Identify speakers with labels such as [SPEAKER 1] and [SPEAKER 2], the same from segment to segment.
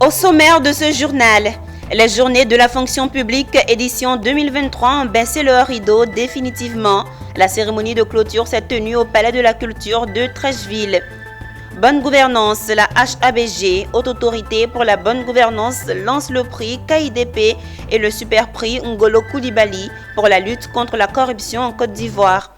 [SPEAKER 1] Au sommaire de ce journal, les journées de la fonction publique édition 2023 ont baissé leur rideau définitivement. La cérémonie de clôture s'est tenue au Palais de la Culture de Treichville. Bonne gouvernance, la HABG, Haute Autorité pour la Bonne Gouvernance, lance le prix KIDP et le super prix Ngolo Koulibaly pour la lutte contre la corruption en Côte d'Ivoire.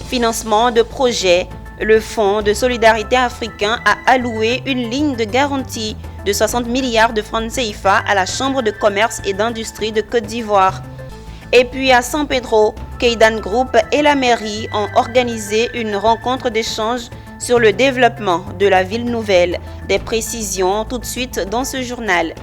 [SPEAKER 1] Financement de projets. Le Fonds de solidarité africain a alloué une ligne de garantie de 60 milliards de francs CFA à la Chambre de commerce et d'industrie de Côte d'Ivoire. Et puis à San Pedro, Keidan Group et la mairie ont organisé une rencontre d'échange sur le développement de la ville nouvelle. Des précisions tout de suite dans ce journal.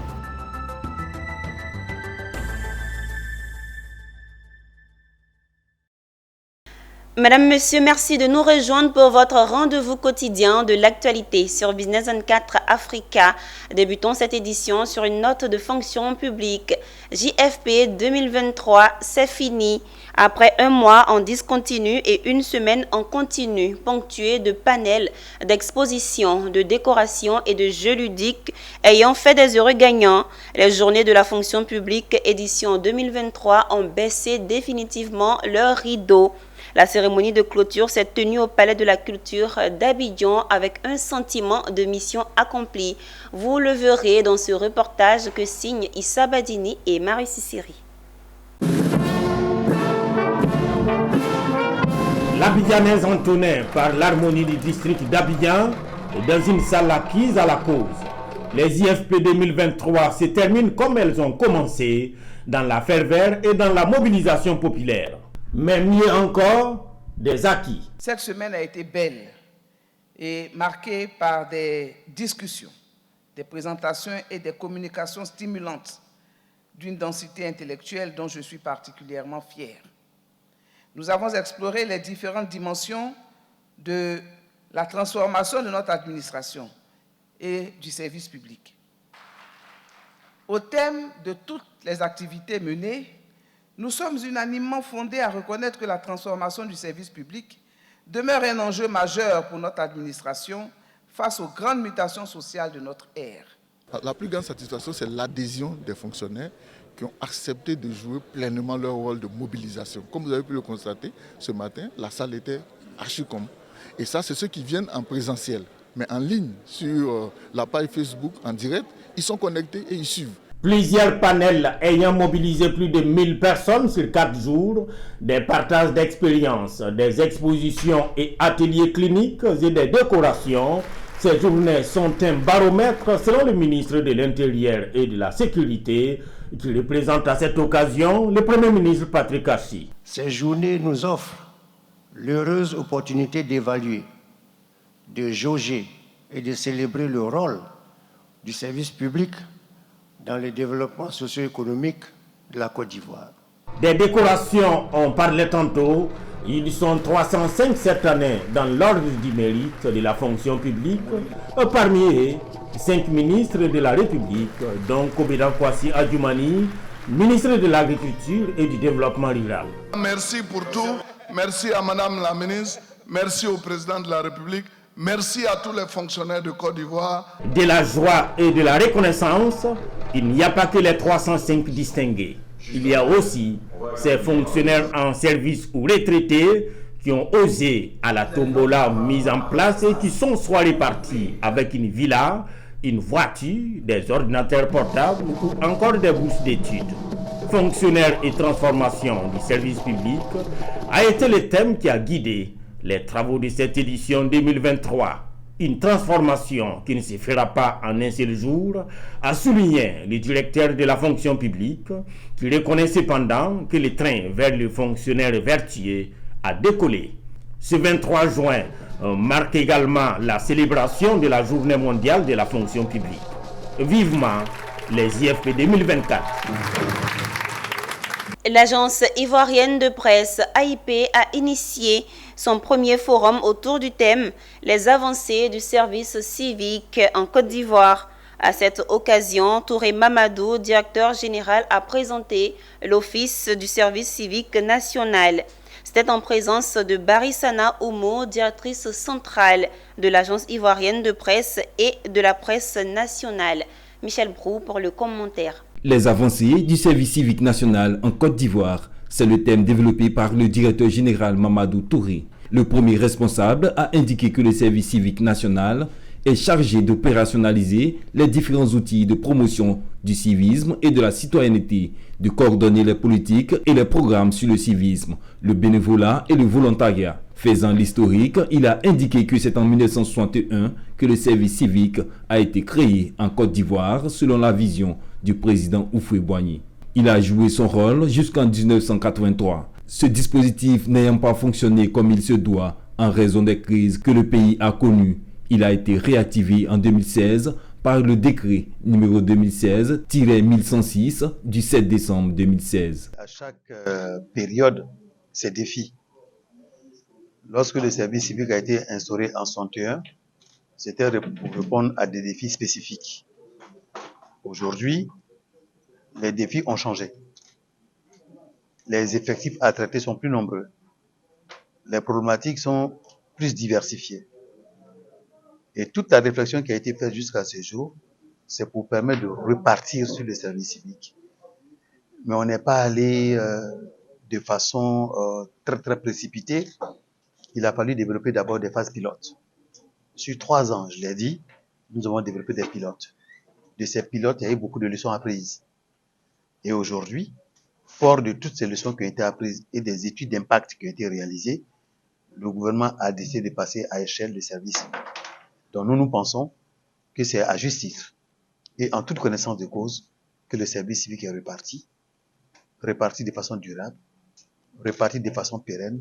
[SPEAKER 1] Madame, Monsieur, merci de nous rejoindre pour votre rendez-vous quotidien de l'actualité sur Business 24 Africa. Débutons cette édition sur une note de fonction publique. JFP 2023, c'est fini. Après un mois en discontinu et une semaine en continu, ponctuée de panels, d'expositions, de décorations et de jeux ludiques ayant fait des heureux gagnants, les journées de la fonction publique édition 2023 ont baissé définitivement leur rideau. La cérémonie de clôture s'est tenue au Palais de la Culture d'Abidjan avec un sentiment de mission accomplie. Vous le verrez dans ce reportage que signent Issa Badini et Marie Sissiri.
[SPEAKER 2] L'Abidjanaise entonnée par l'harmonie du district d'Abidjan dans une salle acquise à la cause. Les IFP 2023 se terminent comme elles ont commencé, dans la ferveur et dans la mobilisation populaire. Mais mieux encore, des acquis.
[SPEAKER 3] Cette semaine a été belle et marquée par des discussions, des présentations et des communications stimulantes d'une densité intellectuelle dont je suis particulièrement fier. Nous avons exploré les différentes dimensions de la transformation de notre administration et du service public. Au thème de toutes les activités menées, nous sommes unanimement fondés à reconnaître que la transformation du service public demeure un enjeu majeur pour notre administration face aux grandes mutations sociales de notre ère.
[SPEAKER 4] La plus grande satisfaction, c'est l'adhésion des fonctionnaires qui ont accepté de jouer pleinement leur rôle de mobilisation. Comme vous avez pu le constater, ce matin, la salle était archi-com. Et ça, c'est ceux qui viennent en présentiel. Mais en ligne, sur la page Facebook, en direct, ils sont connectés et ils suivent.
[SPEAKER 2] Plusieurs panels ayant mobilisé plus de 1000 personnes sur 4 jours, des partages d'expériences, des expositions et ateliers cliniques et des décorations. Ces journées sont un baromètre selon le ministre de l'Intérieur et de la Sécurité qui représente à cette occasion le Premier ministre Patrick Assi.
[SPEAKER 5] Ces journées nous offrent l'heureuse opportunité d'évaluer, de jauger et de célébrer le rôle du service public dans le développement socio-économique de la Côte d'Ivoire.
[SPEAKER 2] Des décorations, on parlait tantôt, ils sont 305 cette année dans l'ordre du mérite de la fonction publique, parmi eux 5 ministres de la République, dont Kobeda Kwasi Adjoumani, ministre de l'Agriculture et du Développement rural.
[SPEAKER 6] Merci pour tout, merci à Madame la ministre, merci au Président de la République. Merci à tous les fonctionnaires de Côte d'Ivoire.
[SPEAKER 2] De la joie et de la reconnaissance, il n'y a pas que les 305 distingués. Il y a aussi ces fonctionnaires en service ou retraités qui ont osé à la tombola mise en place et qui sont soit répartis avec une villa, une voiture, des ordinateurs portables ou encore des bourses d'études. Fonctionnaires et transformation du service public a été le thème qui a guidé les travaux de cette édition 2023, une transformation qui ne se fera pas en un seul jour, a souligné le directeur de la fonction publique, qui reconnaît cependant que le train vers le fonctionnaire vertueux a décollé. Ce 23 juin marque également la célébration de la Journée mondiale de la fonction publique. Vivement les IFP 2024.
[SPEAKER 1] L'agence ivoirienne de presse AIP a initié son premier forum autour du thème « Les avancées du service civique en Côte d'Ivoire ». À cette occasion, Touré Mamadou, directeur général, a présenté l'Office du service civique national. C'était en présence de Barissana Oumo, directrice centrale de l'agence ivoirienne de presse et de la presse nationale. Michel Brou pour le commentaire.
[SPEAKER 2] Les avancées du service civique national en Côte d'Ivoire, c'est le thème développé par le directeur général Mamadou Touré. Le premier responsable a indiqué que le service civique national est chargé d'opérationnaliser les différents outils de promotion du civisme et de la citoyenneté, de coordonner les politiques et les programmes sur le civisme, le bénévolat et le volontariat. Faisant l'historique, il a indiqué que c'est en 1961 que le service civique a été créé en Côte d'Ivoire selon la vision du président Houphouët-Boigny. Il a joué son rôle jusqu'en 1983. Ce dispositif n'ayant pas fonctionné comme il se doit en raison des crises que le pays a connues, il a été réactivé en 2016 par le décret numéro 2016-1106 du 7 décembre 2016.
[SPEAKER 7] À chaque période, ses défis. Lorsque le service civique a été instauré en 1961, c'était pour répondre à des défis spécifiques. Aujourd'hui, les défis ont changé. Les effectifs à traiter sont plus nombreux. Les problématiques sont plus diversifiées. Et toute la réflexion qui a été faite jusqu'à ce jour, c'est pour permettre de repartir sur le service civique. Mais on n'est pas allé de façon très précipitée. Il a fallu développer d'abord des phases pilotes. Sur 3 ans, je l'ai dit, nous avons développé des pilotes. De ces pilotes, il y a eu beaucoup de leçons apprises. Et aujourd'hui, fort de toutes ces leçons qui ont été apprises et des études d'impact qui ont été réalisées, le gouvernement a décidé de passer à l'échelle de service civique. Donc nous pensons que c'est à juste titre et en toute connaissance de cause que le service civique est reparti de façon durable, reparti de façon pérenne,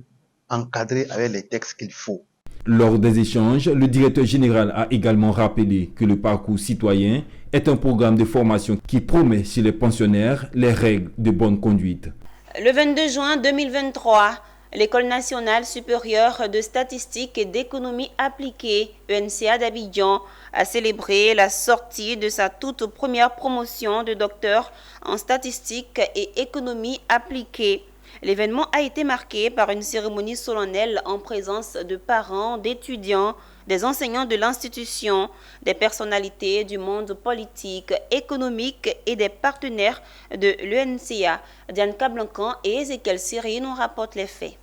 [SPEAKER 7] encadré avec les textes qu'il faut.
[SPEAKER 2] Lors des échanges, le directeur général a également rappelé que le parcours citoyen est un programme de formation qui promet chez les pensionnaires les règles de bonne conduite.
[SPEAKER 1] Le 22 juin 2023, l'École nationale supérieure de statistique et d'économie appliquée, ENCA d'Abidjan, a célébré la sortie de sa toute première promotion de docteur en statistique et économie appliquée. L'événement a été marqué par une cérémonie solennelle en présence de parents, d'étudiants, des enseignants de l'institution, des personnalités du monde politique, économique et des partenaires de l'UNCA. Diane Cablancan et Ezekiel Siri nous rapportent les faits.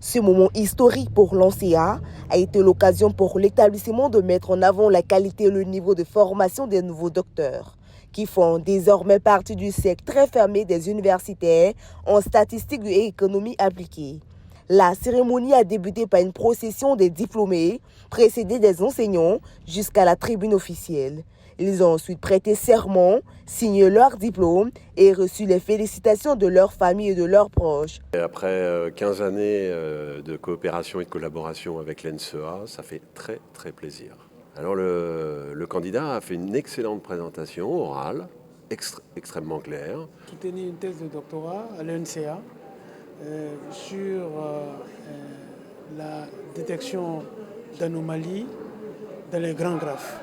[SPEAKER 8] Ce moment historique pour l'UNCA a été l'occasion pour l'établissement de mettre en avant la qualité et le niveau de formation des nouveaux docteurs, qui font désormais partie du cercle très fermé des universitaires en statistique et économie appliquée. La cérémonie a débuté par une procession des diplômés, précédée des enseignants, jusqu'à la tribune officielle. Ils ont ensuite prêté serment, signé leur diplôme et reçu les félicitations de leurs familles et de leurs proches.
[SPEAKER 9] Après 15 années de coopération et de collaboration avec l'ENCEA, ça fait très plaisir. Alors le candidat a fait une excellente présentation orale, extrêmement claire.
[SPEAKER 10] J'ai soutenu une thèse de doctorat à l'ENCA sur la détection d'anomalies dans les grands graphes.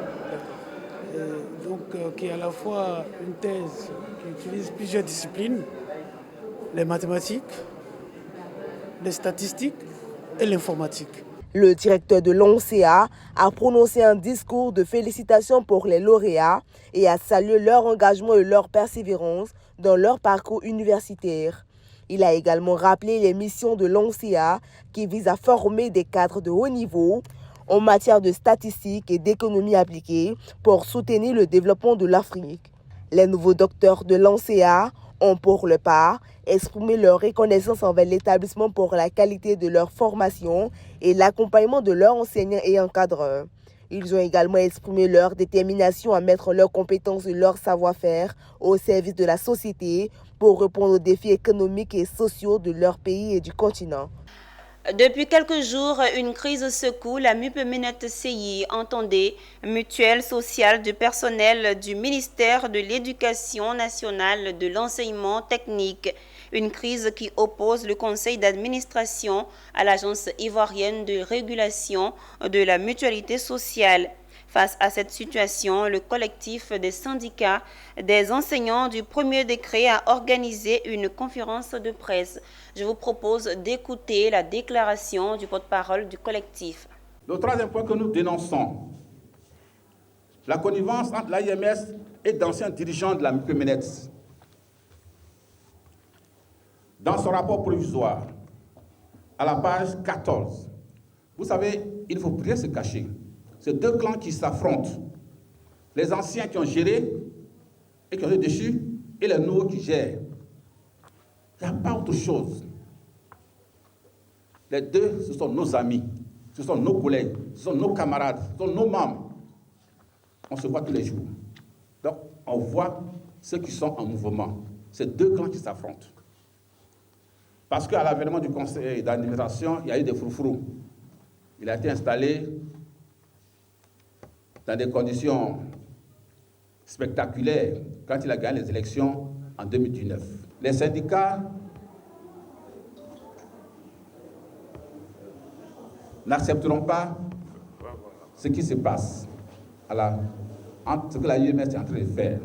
[SPEAKER 10] Qui est à la fois une thèse qui utilise plusieurs disciplines, les mathématiques, les statistiques et l'informatique.
[SPEAKER 8] Le directeur de l'UNCA a prononcé un discours de félicitations pour les lauréats et a salué leur engagement et leur persévérance dans leur parcours universitaire. Il a également rappelé les missions de l'UNCA qui visent à former des cadres de haut niveau en matière de statistique et d'économie appliquée pour soutenir le développement de l'Afrique. Les nouveaux docteurs de l'UNCA ont pour leur part exprimé leur reconnaissance envers l'établissement pour la qualité de leur formation et l'accompagnement de leurs enseignants et encadreurs. Ils ont également exprimé leur détermination à mettre leurs compétences et leur savoir-faire au service de la société pour répondre aux défis économiques et sociaux de leur pays et du continent.
[SPEAKER 1] Depuis quelques jours, une crise secoue la MUP-MENET CI, entendez, mutuelle sociale du personnel du ministère de l'Éducation nationale de l'enseignement technique. Une crise qui oppose le conseil d'administration à l'agence ivoirienne de régulation de la mutualité sociale. Face à cette situation, le collectif des syndicats des enseignants du premier décret a organisé une conférence de presse. Je vous propose d'écouter la déclaration du porte-parole du collectif.
[SPEAKER 11] Le troisième point que nous dénonçons, la connivence entre l'AIMS et d'anciens dirigeants de la Microménès. Dans son rapport provisoire, à la page 14, vous savez, il ne faut rien se cacher. C'est deux clans qui s'affrontent. Les anciens qui ont géré et qui ont été déchus, et les nouveaux qui gèrent. Il n'y a pas autre chose. Les deux, ce sont nos amis, ce sont nos collègues, ce sont nos camarades, ce sont nos membres. On se voit tous les jours. Donc, on voit ceux qui sont en mouvement. C'est deux clans qui s'affrontent. Parce qu'à l'avènement du conseil d'administration, il y a eu des froufrous. Il a été installé dans des conditions spectaculaires quand il a gagné les élections en 2019. Les syndicats n'accepteront pas ce qui se passe, ce que la UMS est en train de faire.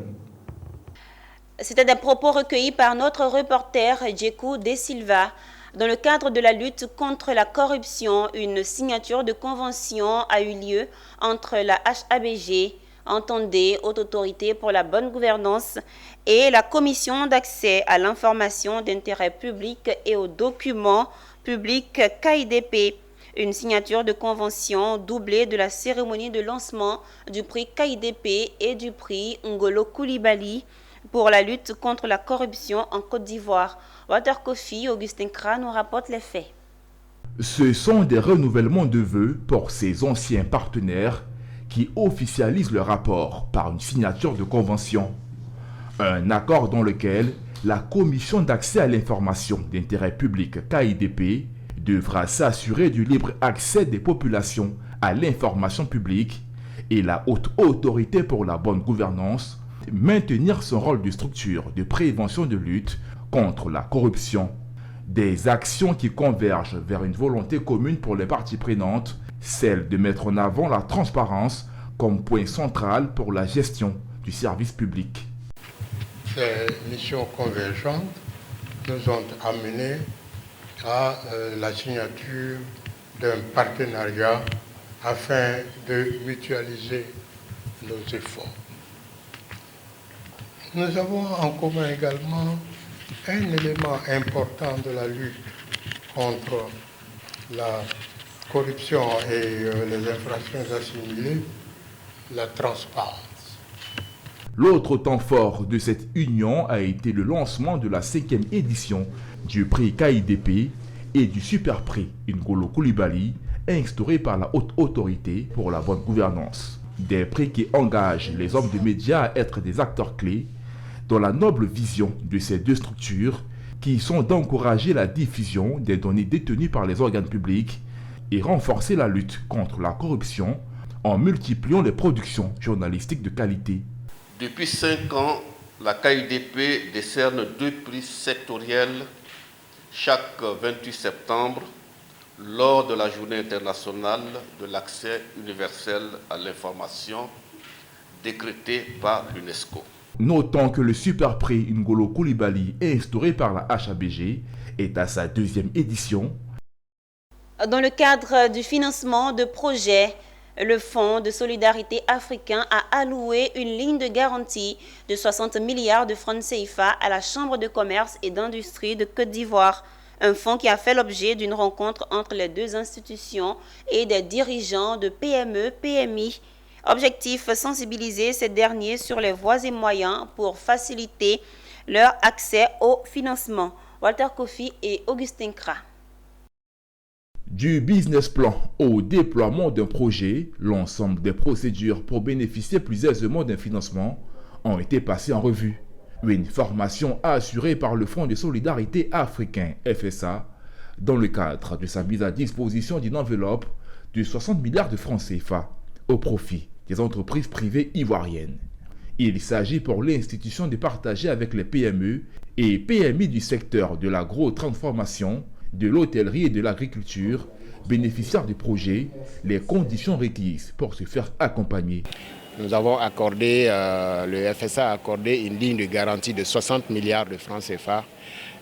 [SPEAKER 1] C'était des propos recueillis par notre reporter Djekou De Silva. Dans le cadre de la lutte contre la corruption, une signature de convention a eu lieu entre la HABG, entendez Haute Autorité pour la bonne gouvernance, et la Commission d'accès à l'information d'intérêt public et aux documents publics KIDP. Une signature de convention doublée de la cérémonie de lancement du prix KIDP et du prix Ngolo Coulibaly pour la lutte contre la corruption en Côte d'Ivoire. Walter Kofi, Augustin Kra nous rapporte les faits.
[SPEAKER 12] Ce sont des renouvellements de vœux pour ces anciens partenaires qui officialisent le rapport par une signature de convention. Un accord dans lequel la Commission d'accès à l'information d'intérêt public KIDP devra s'assurer du libre accès des populations à l'information publique et la Haute Autorité pour la bonne gouvernance maintenir son rôle de structure de prévention de lutte contre la corruption. Des actions qui convergent vers une volonté commune pour les parties prenantes, celle de mettre en avant la transparence comme point central pour la gestion du service public.
[SPEAKER 13] Ces missions convergentes nous ont amenés à la signature d'un partenariat afin de mutualiser nos efforts. Nous avons en commun également un élément important de la lutte contre la corruption et les infractions assimilées, la transparence.
[SPEAKER 12] L'autre temps fort de cette union a été le lancement de la 5e édition du prix KIDP et du super prix Ngolo Coulibaly, instauré par la Haute Autorité pour la bonne gouvernance. Des prix qui engagent les hommes de médias à être des acteurs clés dans la noble vision de ces deux structures qui sont d'encourager la diffusion des données détenues par les organes publics et renforcer la lutte contre la corruption en multipliant les productions journalistiques de qualité.
[SPEAKER 14] Depuis 5 ans, la KIDP décerne 2 prix sectoriels chaque 28 septembre lors de la Journée internationale de l'accès universel à l'information décrétée par l'UNESCO.
[SPEAKER 12] Notons que le super prix Ngolo Coulibaly instauré par la HABG est à sa 2e édition.
[SPEAKER 1] Dans le cadre du financement de projets, le Fonds de solidarité africain a alloué une ligne de garantie de 60 milliards de francs CFA à la Chambre de commerce et d'industrie de Côte d'Ivoire. Un fonds qui a fait l'objet d'une rencontre entre les deux institutions et des dirigeants de PME, PMI. Objectif, sensibiliser ces derniers sur les voies et moyens pour faciliter leur accès au financement. Walter Kofi et Augustin Kra.
[SPEAKER 12] Du business plan au déploiement d'un projet, l'ensemble des procédures pour bénéficier plus aisément d'un financement ont été passées en revue. Une formation assurée par le Fonds de solidarité africain, FSA, dans le cadre de sa mise à disposition d'une enveloppe de 60 milliards de francs CFA au profit des entreprises privées ivoiriennes. Il s'agit pour l'institution de partager avec les PME et PMI du secteur de l'agro-transformation, de l'hôtellerie et de l'agriculture, bénéficiaires du projet, les conditions requises pour se faire accompagner.
[SPEAKER 15] Nous avons accordé, le FSA a accordé une ligne de garantie de 60 milliards de francs CFA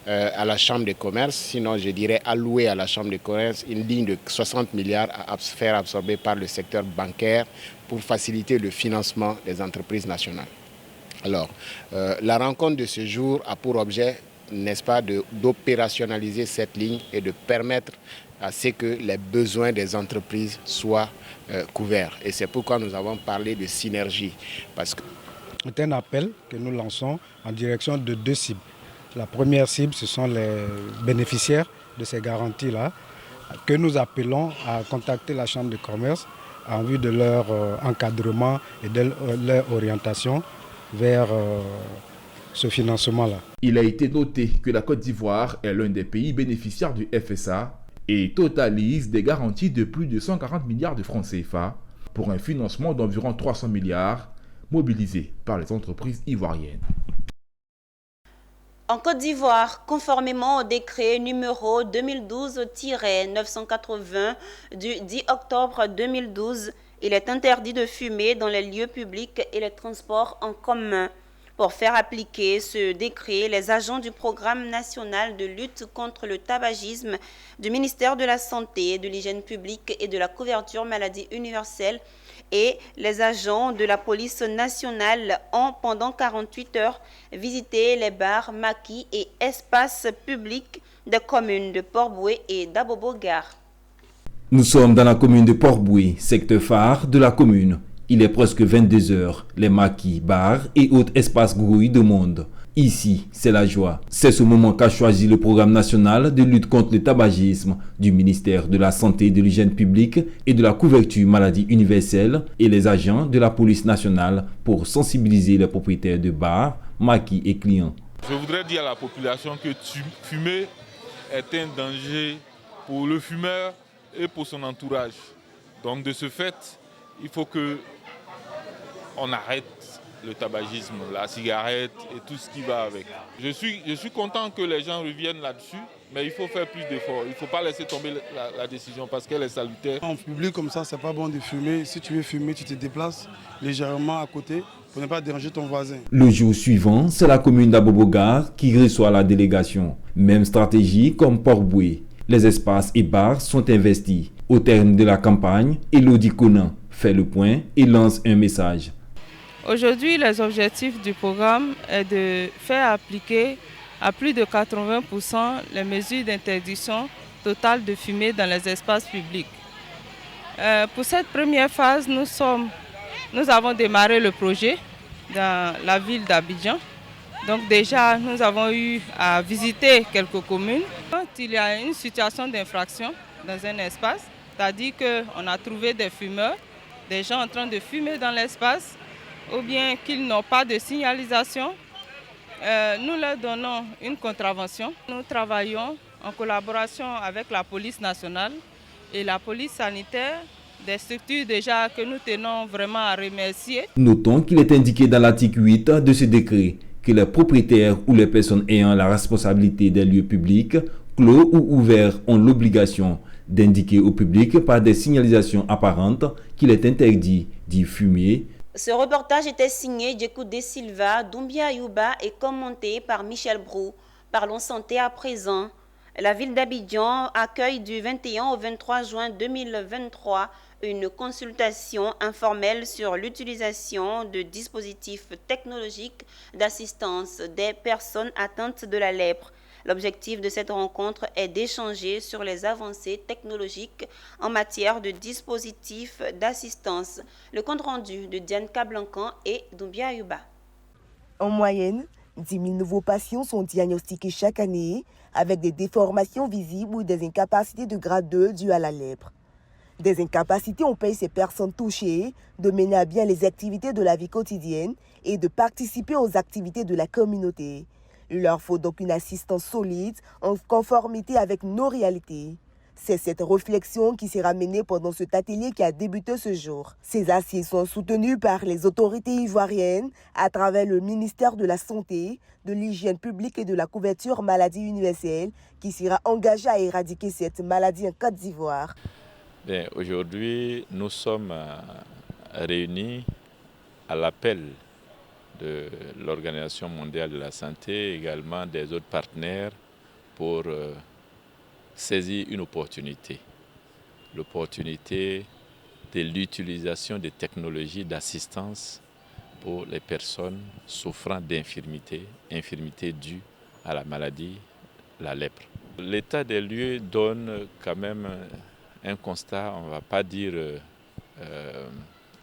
[SPEAKER 15] à la Chambre de commerce, sinon je dirais alloué à la Chambre de commerce une ligne de 60 milliards à faire absorber par le secteur bancaire pour faciliter le financement des entreprises nationales. Alors, la rencontre de ce jour a pour objet, n'est-ce pas, d'opérationnaliser cette ligne et de permettre à ce que les besoins des entreprises soient couverts. Et c'est pourquoi nous avons parlé de synergie. Parce que
[SPEAKER 16] c'est un appel que nous lançons en direction de 2 cibles. La première cible, ce sont les bénéficiaires de ces garanties-là, que nous appelons à contacter la Chambre de commerce en vue de leur encadrement et de leur orientation vers ce financement-là.
[SPEAKER 12] Il a été noté que la Côte d'Ivoire est l'un des pays bénéficiaires du FSA et totalise des garanties de plus de 140 milliards de francs CFA pour un financement d'environ 300 milliards mobilisés par les entreprises ivoiriennes.
[SPEAKER 1] En Côte d'Ivoire, conformément au décret numéro 2012-980 du 10 octobre 2012, il est interdit de fumer dans les lieux publics et les transports en commun. Pour faire appliquer ce décret, les agents du Programme national de lutte contre le tabagisme du ministère de la Santé, de l'Hygiène publique et de la couverture maladie universelle et les agents de la police nationale ont, pendant 48 heures, visité les bars, maquis et espaces publics des communes de Port-Boué et d'Abobo-Gare.
[SPEAKER 17] Nous sommes dans la commune de Port-Boué, secteur phare de la commune. Il est presque 22 heures. Les maquis, bars et autres espaces grouillent de monde. Ici, c'est la joie. C'est ce moment qu'a choisi le Programme national de lutte contre le tabagisme du ministère de la Santé, de l'Hygiène publique et de la couverture maladie universelle et les agents de la police nationale pour sensibiliser les propriétaires de bars, maquis et clients.
[SPEAKER 18] Je voudrais dire à la population que fumer est un danger pour le fumeur et pour son entourage. Donc de ce fait, il faut que on arrête le tabagisme, la cigarette et tout ce qui va avec. Je suis content que les gens reviennent là-dessus, mais il faut faire plus d'efforts. Il ne faut pas laisser tomber la décision parce qu'elle est salutaire.
[SPEAKER 16] En public comme ça, c'est pas bon de fumer. Si tu veux fumer, tu te déplaces légèrement à côté pour ne pas déranger ton voisin.
[SPEAKER 17] Le jour suivant, c'est la commune d'Abobo-Gare qui reçoit la délégation. Même stratégie comme Port-Boué. Les espaces et bars sont investis. Au terme de la campagne, Elodie Conan fait le point et lance un message.
[SPEAKER 19] Aujourd'hui, les objectifs du programme est de faire appliquer à plus de 80% les mesures d'interdiction totale de fumer dans les espaces publics. Pour cette première phase, nous avons démarré le projet dans la ville d'Abidjan. Donc déjà, nous avons eu à visiter quelques communes. Quand il y a une situation d'infraction dans un espace, c'est-à-dire qu'on a trouvé des fumeurs, des gens en train de fumer dans l'espace, ou bien qu'ils n'ont pas de signalisation, nous leur donnons une contravention. Nous travaillons en collaboration avec la police nationale et la police sanitaire, des structures déjà que nous tenons vraiment à remercier.
[SPEAKER 17] Notons qu'il est indiqué dans l'article 8 de ce décret que les propriétaires ou les personnes ayant la responsabilité des lieux publics, clos ou ouverts, ont l'obligation d'indiquer au public par des signalisations apparentes qu'il est interdit d'y fumer.
[SPEAKER 1] Ce reportage était signé Djekou De Silva, Doumbia Ayouba et commenté par Michel Brou. Parlons santé à présent. La ville d'Abidjan accueille du 21 au 23 juin 2023 une consultation informelle sur l'utilisation de dispositifs technologiques d'assistance des personnes atteintes de la lèpre. L'objectif de cette rencontre est d'échanger sur les avancées technologiques en matière de dispositifs d'assistance. Le compte-rendu de Diane Kablancan et Doumbia Ayouba.
[SPEAKER 8] En moyenne, 10 000 nouveaux patients sont diagnostiqués chaque année avec des déformations visibles ou des incapacités de grade 2 dues à la lèpre. Des incapacités empêchent ces personnes touchées de mener à bien les activités de la vie quotidienne et de participer aux activités de la communauté. Il leur faut donc une assistance solide en conformité avec nos réalités. C'est cette réflexion qui sera menée pendant cet atelier qui a débuté ce jour. Ces assises sont soutenues par les autorités ivoiriennes à travers le ministère de la Santé, de l'Hygiène publique et de la couverture maladie universelle qui sera engagé à éradiquer cette maladie en Côte d'Ivoire.
[SPEAKER 20] Aujourd'hui, nous sommes réunis à l'appel de l'Organisation mondiale de la santé, également des autres partenaires, pour saisir une opportunité. L'opportunité de l'utilisation des technologies d'assistance aux les personnes souffrant d'infirmités, infirmités dues à la maladie, la lèpre. L'état des lieux donne quand même un constat, on ne va pas dire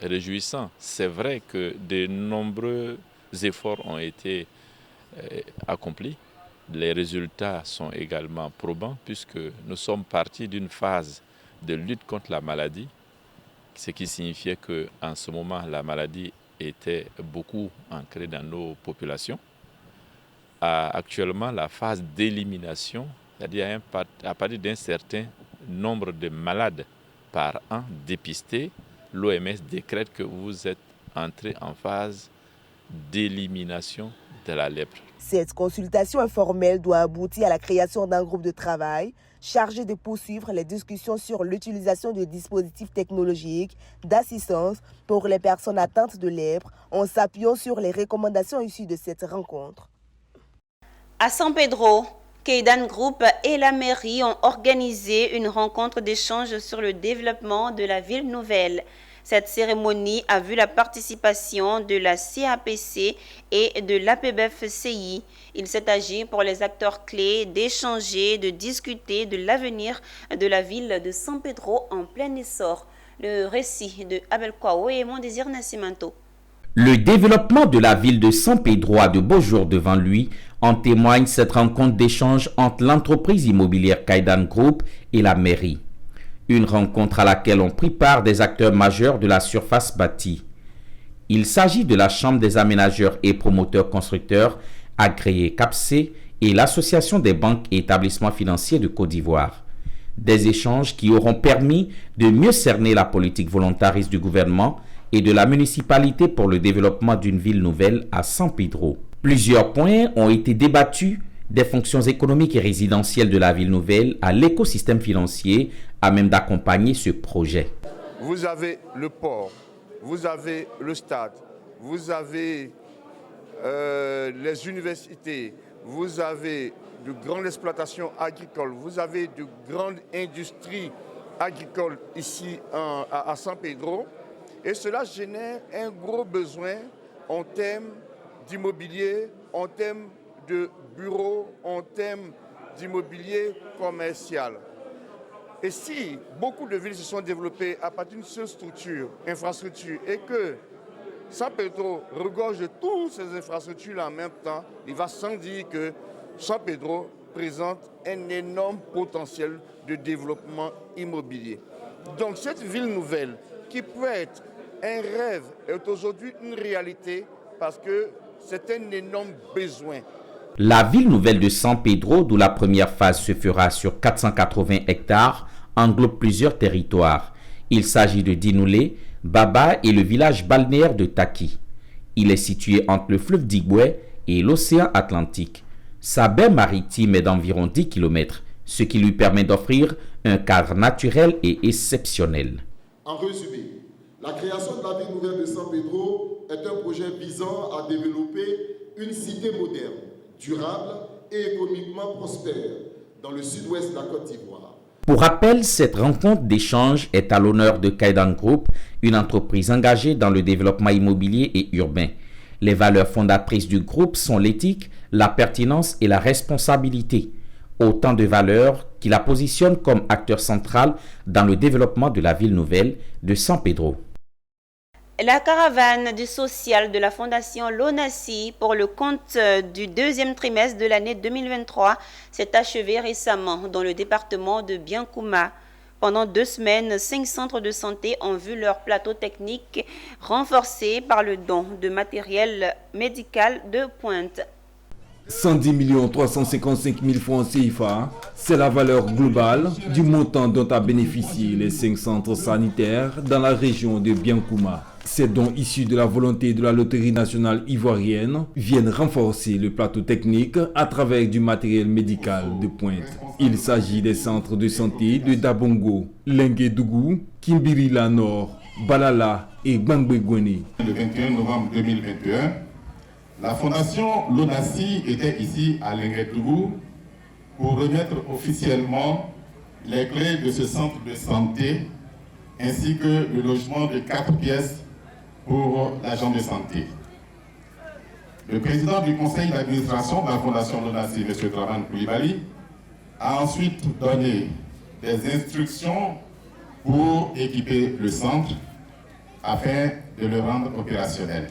[SPEAKER 20] réjouissant. C'est vrai que de nombreux efforts ont été accomplis. Les résultats sont également probants puisque nous sommes partis d'une phase de lutte contre la maladie, ce qui signifiait qu'en ce moment, la maladie était beaucoup ancrée dans nos populations. Actuellement, la phase d'élimination, c'est-à-dire à partir d'un certain nombre de malades par an dépistés, l'OMS décrète que vous êtes entré en phase d'élimination de la lèpre.
[SPEAKER 8] Cette consultation informelle doit aboutir à la création d'un groupe de travail chargé de poursuivre les discussions sur l'utilisation de dispositifs technologiques d'assistance pour les personnes atteintes de lèpre en s'appuyant sur les recommandations issues de cette rencontre.
[SPEAKER 1] À San Pedro, Kaidan Group et la mairie ont organisé une rencontre d'échange sur le développement de la ville nouvelle. Cette cérémonie a vu la participation de la CAPC et de l'APBF-CI. Il s'est agi pour les acteurs clés d'échanger, de discuter de l'avenir de la ville de San Pedro en plein essor. Le récit de Abel Kwao et Mon Désir Nascimento.
[SPEAKER 21] Le développement de la ville de San Pedro a de beaux jours devant lui. En témoigne cette rencontre d'échange entre l'entreprise immobilière Kaidan Group et la mairie. Une rencontre à laquelle ont pris part des acteurs majeurs de la surface bâtie. Il s'agit de la Chambre des aménageurs et promoteurs constructeurs, agréée CAPC, et l'Association des banques et établissements financiers de Côte d'Ivoire. Des échanges qui auront permis de mieux cerner la politique volontariste du gouvernement et de la municipalité pour le développement d'une ville nouvelle à San Pedro. Plusieurs points ont été débattus, des fonctions économiques et résidentielles de la ville nouvelle à l'écosystème financier à même d'accompagner ce projet.
[SPEAKER 22] Vous avez le port, vous avez le stade, vous avez les universités, vous avez de grandes exploitations agricoles, vous avez de grandes industries agricoles ici à San Pedro. Et cela génère un gros besoin en termes d'immobilier, en termes de bureaux, en termes d'immobilier commercial. Et si beaucoup de villes se sont développées à partir d'une seule structure, infrastructure, et que San Pedro regorge de toutes ces infrastructures en même temps, il va sans dire que San Pedro présente un énorme potentiel de développement immobilier. Donc cette ville nouvelle, qui peut être un rêve, est aujourd'hui une réalité parce que c'est un énorme besoin.
[SPEAKER 21] La ville nouvelle de San Pedro, d'où la première phase se fera sur 480 hectares, englobe plusieurs territoires. Il s'agit de Dinoulé, Baba et le village balnéaire de Taki. Il est situé entre le fleuve d'Igoué et l'océan Atlantique. Sa baie maritime est d'environ 10 km, ce qui lui permet d'offrir un cadre naturel et exceptionnel.
[SPEAKER 23] En résumé, la création de la ville nouvelle de San Pedro est un projet visant à développer une cité moderne, durable et économiquement prospère dans le sud-ouest de la Côte d'Ivoire.
[SPEAKER 21] Pour rappel, cette rencontre d'échange est à l'honneur de Kaidan Group, une entreprise engagée dans le développement immobilier et urbain. Les valeurs fondatrices du groupe sont l'éthique, la pertinence et la responsabilité. Autant de valeurs qui la positionnent comme acteur central dans le développement de la ville nouvelle de San Pedro.
[SPEAKER 1] La caravane du social de la Fondation Lonasi pour le compte du deuxième trimestre de l'année 2023 s'est achevée récemment dans le département de Biankouma. Pendant 2 semaines, 5 centres de santé ont vu leur plateau technique renforcé par le don de matériel médical de pointe.
[SPEAKER 17] 110 355 000 francs CFA, c'est la valeur globale du montant dont a bénéficié les 5 centres sanitaires dans la région de Biankouma. Ces dons issus de la volonté de la Loterie nationale ivoirienne viennent renforcer le plateau technique à travers du matériel médical de pointe. Il s'agit des centres de santé de Dabongo, Lenguedougou, Kimbirila Nord, Balala et Gbangbeguene.
[SPEAKER 24] Le 21 novembre 2021, la Fondation Lonasi était ici à Lenguedougou pour remettre officiellement les clés de ce centre de santé ainsi que le logement de 4 pièces pour l'agent de santé. Le président du conseil d'administration de la Fondation Lonasi, M. Draman Koulibaly, a ensuite donné des instructions pour équiper le centre afin de le rendre opérationnel.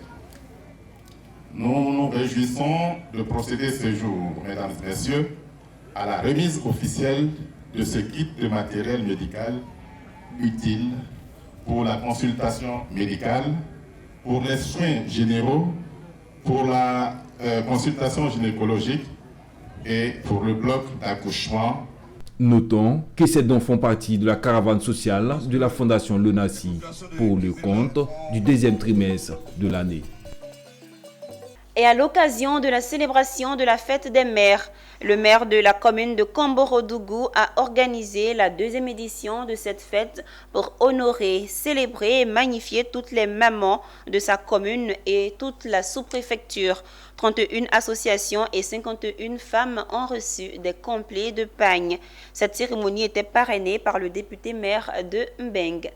[SPEAKER 24] Nous nous réjouissons de procéder ce jour, mesdames et messieurs, à la remise officielle de ce kit de matériel médical utile pour la consultation médicale, pour les soins généraux, pour la consultation gynécologique et pour le bloc d'accouchement.
[SPEAKER 17] Notons que ces dons font partie de la caravane sociale de la Fondation Lonasi pour le compte du deuxième trimestre de l'année.
[SPEAKER 1] Et à l'occasion de la célébration de la fête des mères, le maire de la commune de Komboro-Dougou a organisé la deuxième édition de cette fête pour honorer, célébrer et magnifier toutes les mamans de sa commune et toute la sous-préfecture. 31 associations et 51 femmes ont reçu des complets de pagne. Cette cérémonie était parrainée par le député maire de Mbeng.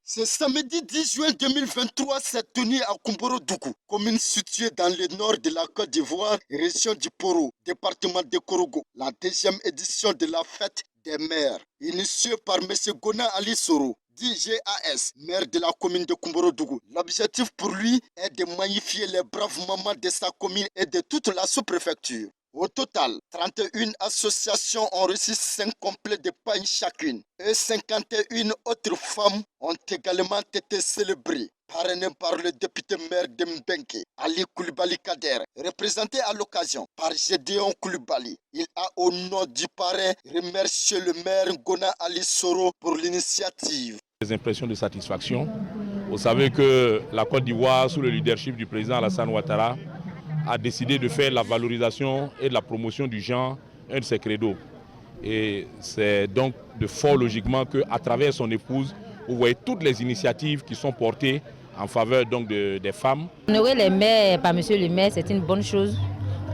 [SPEAKER 23] Ce samedi 10 juin 2023 s'est tenu à Komboro-Dougou, commune située dans le nord de la Côte d'Ivoire, région du Poro, département de Korogo. La deuxième édition de la fête des mères, initiée par M. Gona Ali Soro, DGAS, maire de la commune de Komboro-Dougou. L'objectif pour lui est de magnifier les braves mamans de sa commune et de toute la sous-préfecture. Au total, 31 associations ont reçu 5 complets de pagne chacune et 51 autres femmes ont également été célébrées. Parrainé par le député maire de Mbengue, Ali Koulibaly Kader, représenté à l'occasion par Gédéon Koulibaly. Il a, au nom du parrain, remercié le maire Gona Ali Soro pour l'initiative.
[SPEAKER 3] Des impressions de satisfaction. Vous savez que la Côte d'Ivoire, sous le leadership du président Alassane Ouattara, a décidé de faire la valorisation et de la promotion du genre un de ses credos. Et c'est donc de fort logiquement qu'à travers son épouse, vous voyez toutes les initiatives qui sont portées en faveur donc des femmes.
[SPEAKER 4] Honorer les mères par monsieur le maire, c'est une bonne chose.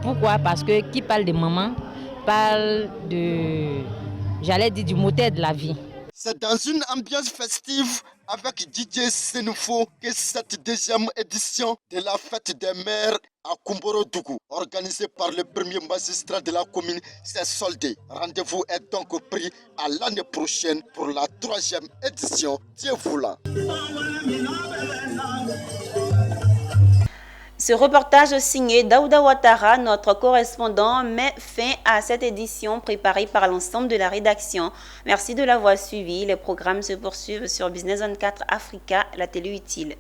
[SPEAKER 4] Pourquoi? Parce que qui parle de maman parle du moteur de la vie.
[SPEAKER 23] C'est dans une ambiance festive avec DJ Senufo que cette deuxième édition de la fête des mères à Komboro-Dougou, organisée par le premier magistrat de la commune, s'est soldée. Rendez-vous est donc pris à l'année prochaine pour la 3e édition. Dieu voulant.
[SPEAKER 1] Ce reportage signé Daouda Ouattara, notre correspondant, met fin à cette édition préparée par l'ensemble de la rédaction. Merci de l'avoir suivi. Les programmes se poursuivent sur Business 24 Africa, la télé utile.